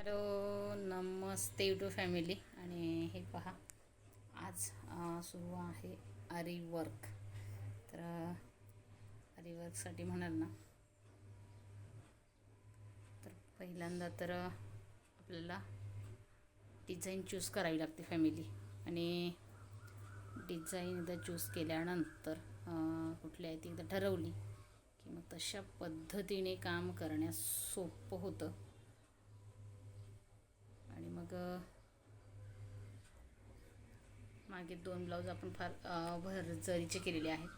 Hello, नमस्ते YouTube family. आणि हे पहा, आज सुरू आहे आरी वर्क. तर आरी वर्कसाठी म्हणाल ना, तर पहिल्यांदा तर आपल्याला डिझाईन चूज करावी लागते फॅमिली. आणि डिझाईन एकदा चूज केल्यानंतर कुठली आहे ती एकदा ठरवली की मग तशा पद्धतीने काम करण्यास सोपं होतं. आणि मग मागे 2 ब्लाऊज आपण फार भरजरीचे केलेले आहेत,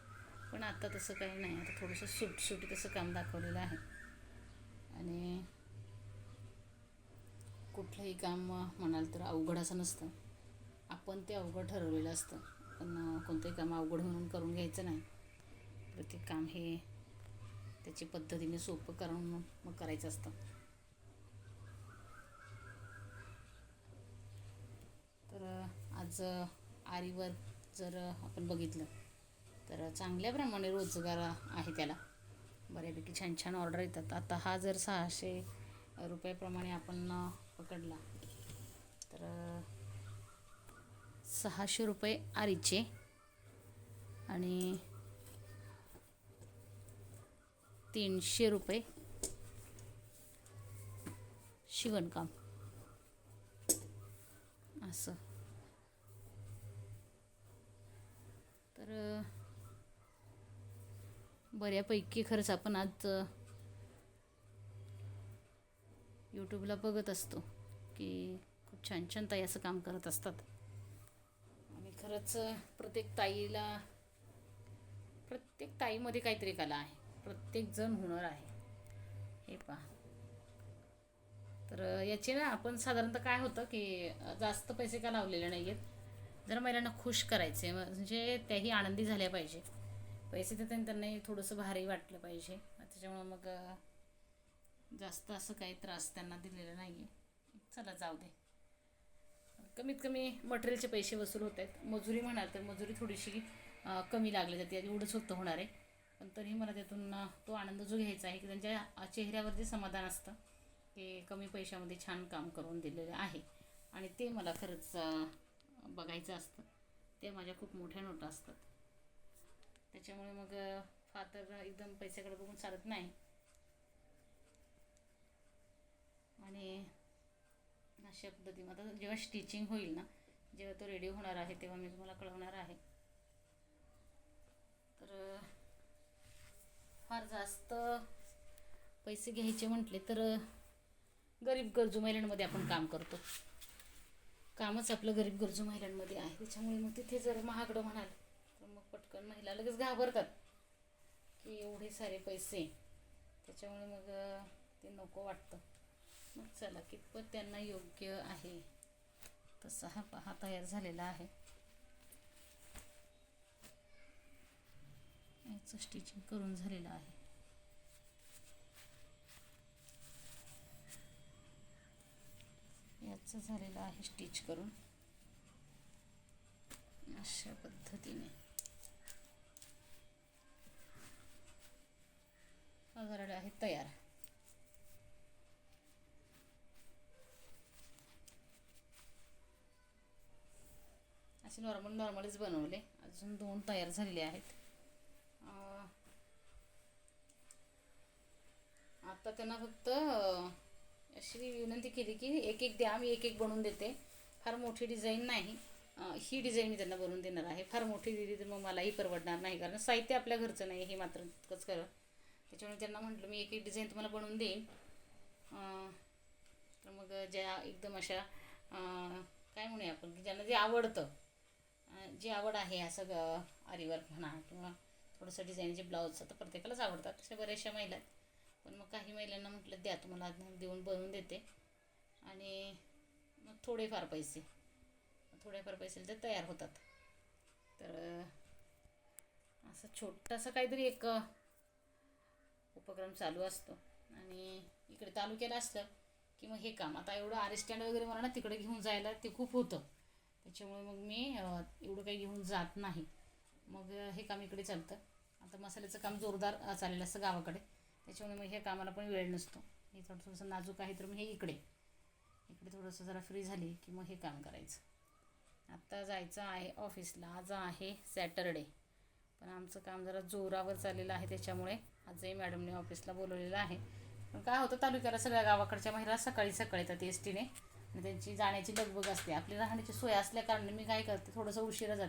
पण आता तसं काही नाही. आता थोडंसं सुटसुटी तसं काम दाखवलेलं आहे. आणि कुठलंही काम म्हणाल तर अवघड असं नसतं, आपण ते अवघड ठरवलेलं असतं. पण कोणतंही काम अवघड म्हणून करून घ्यायचं नाही. प्रत्येक काम हे त्याची पद्धतीने सोपं करून मग करायचं असतं. तर आज आरीवर जर आपण बघितलं तर चांगल्या प्रमाणे रोजगार आहे त्याला. बऱ्यापैकी छान छान ऑर्डर येतात. आता हा जर 600 रुपयाप्रमाणे आपण पकडला तर 600 रुपये आरीचे आणि 300 रुपये शिवणकाम असं. तर बऱ्यापैकी खरंच आपण आज यूट्यूबला बघत असतो की खूप छान छान ताई असं काम करत असतात. आणि खरंच प्रत्येक ताईमध्ये काहीतरी कला आहे. प्रत्येक जण हुनर आहे. हे पहा, तर याचे ना आपण साधारणतः काय होतं की जास्त पैसे का लावलेले नाही आहेत. जर महिलांना खुश करायचे, म्हणजे त्याही आनंदी झाल्या पाहिजे. पैसे देताना त्यांनाही थोडंसं भारी वाटलं पाहिजे. त्याच्यामुळं मग जास्त असं काही त्रास त्यांना दिलेला नाही आहे. चला जाऊ दे, कमीत कमी मटेरियलचे पैसे वसूल होत आहेत. मजुरी म्हणाल तर मजुरी थोडीशी कमी लागली जाते, एवढंच होतं होणार आहे. पण तरीही मला त्यातून तो आनंद जो घ्यायचा आहे की त्यांच्या चेहऱ्यावर जे समाधान असतं ते कमी पैशामध्ये छान काम करून दिलेलं आहे. आणि ते मला खरंच बघायचं असतं. ते माझ्या खूप मोठ्या नोटा असतात. त्याच्यामुळे मग फार तर एकदम पैशाकडे बघून चालत नाही. आणि अशा पद्धतीने आता जेव्हा स्टिचिंग होईल ना, जेव्हा तो रेडी होणार आहे तेव्हा मी तुम्हाला कळवणार आहे. तर फार जास्त पैसे घ्यायचे म्हटले तर गरीब गरजू महिलांमध्ये आपण काम करतो. कामच आपलं गरीब गरजू महिलांमध्ये आहे. त्याच्यामुळे मग तिथे जर महागडं म्हणाल तर मग पटकन महिला लगेच घाबरतात की एवढे सारे पैसे. त्याच्यामुळे मग ते नको वाटतं. मग चला, कितपत त्यांना योग्य आहे तसा हा पहा तयार झालेला आहे. याचं स्टिचिंग करून झालेलं आहे. याचं झालेलं आहे स्टिच करून अशा पद्धतीने. हा झालेला आहे तयार. असे नॉर्मलीच बनवले. अजून 2 तयार झालेले आहेत. आता त्यांना फक्त अशी विनंती केली की एक एक द्या, मी एक एक बनवून देते. फार मोठी डिझाईन नाही, ही डिझाईन मी त्यांना बनवून देणार आहे. फार मोठी दिली तर मग मलाही परवडणार नाही, कारण साहित्य आपल्या घरचं नाही हे मात्र तितकंच खरं. त्याच्यामुळे त्यांना म्हटलं मी एक एक डिझाईन तुम्हाला बनवून देईन. तर मग ज्या एकदम अशा काय म्हणूया आपण की ज्यांना जे आवडतं, जी आवड आहे असं आरीवर्क म्हणा किंवा थोडंसं डिझाईनचे ब्लाऊज, आता प्रत्येकालाच आवडतात. तशा बऱ्याचशा महिला आहेत. पण मग काही महिलांना म्हटलं द्या, तुम्हाला देऊन बनवून देते. आणि मग थोडेफार पैसे ते तयार होतात. तर असं छोटासा काहीतरी एक उपक्रम चालू असतो. आणि इकडे तालुक्याला असलं की मग हे काम आता एवढं आर स्टँड वगैरे मला ना तिकडे घेऊन जायला ते खूप होतं. त्याच्यामुळे मग मी एवढं काही घेऊन जात नाही. मग हे काम इकडे चालतं. आता मसाल्याचं काम जोरदार चाललेलं असतं गावाकडे. त्याच्यामुळे मग ह्या कामाला पण वेळ नसतो. हे थोडंसं नाजूक आहे तर मग हे इकडे. थोडंसं जरा फ्री झाली की मग हे काम करायचं. आत्ता जायचं आहे ऑफिसला. आज आहे सॅटरडे, पण आमचं काम जरा जोरावर चाललेलं आहे, त्याच्यामुळे आजही मॅडमने ऑफिसला बोलवलेलं आहे. पण काय होतं, तालुक्याला सगळ्या गावाकडच्या महिला सकाळी सकाळी येतात एस टीने, आणि त्यांची जाण्याची लगबग असते. आपली राहण्याची सोय असल्या कारणाने मी काय करते, थोडंसं उशिरा जाते.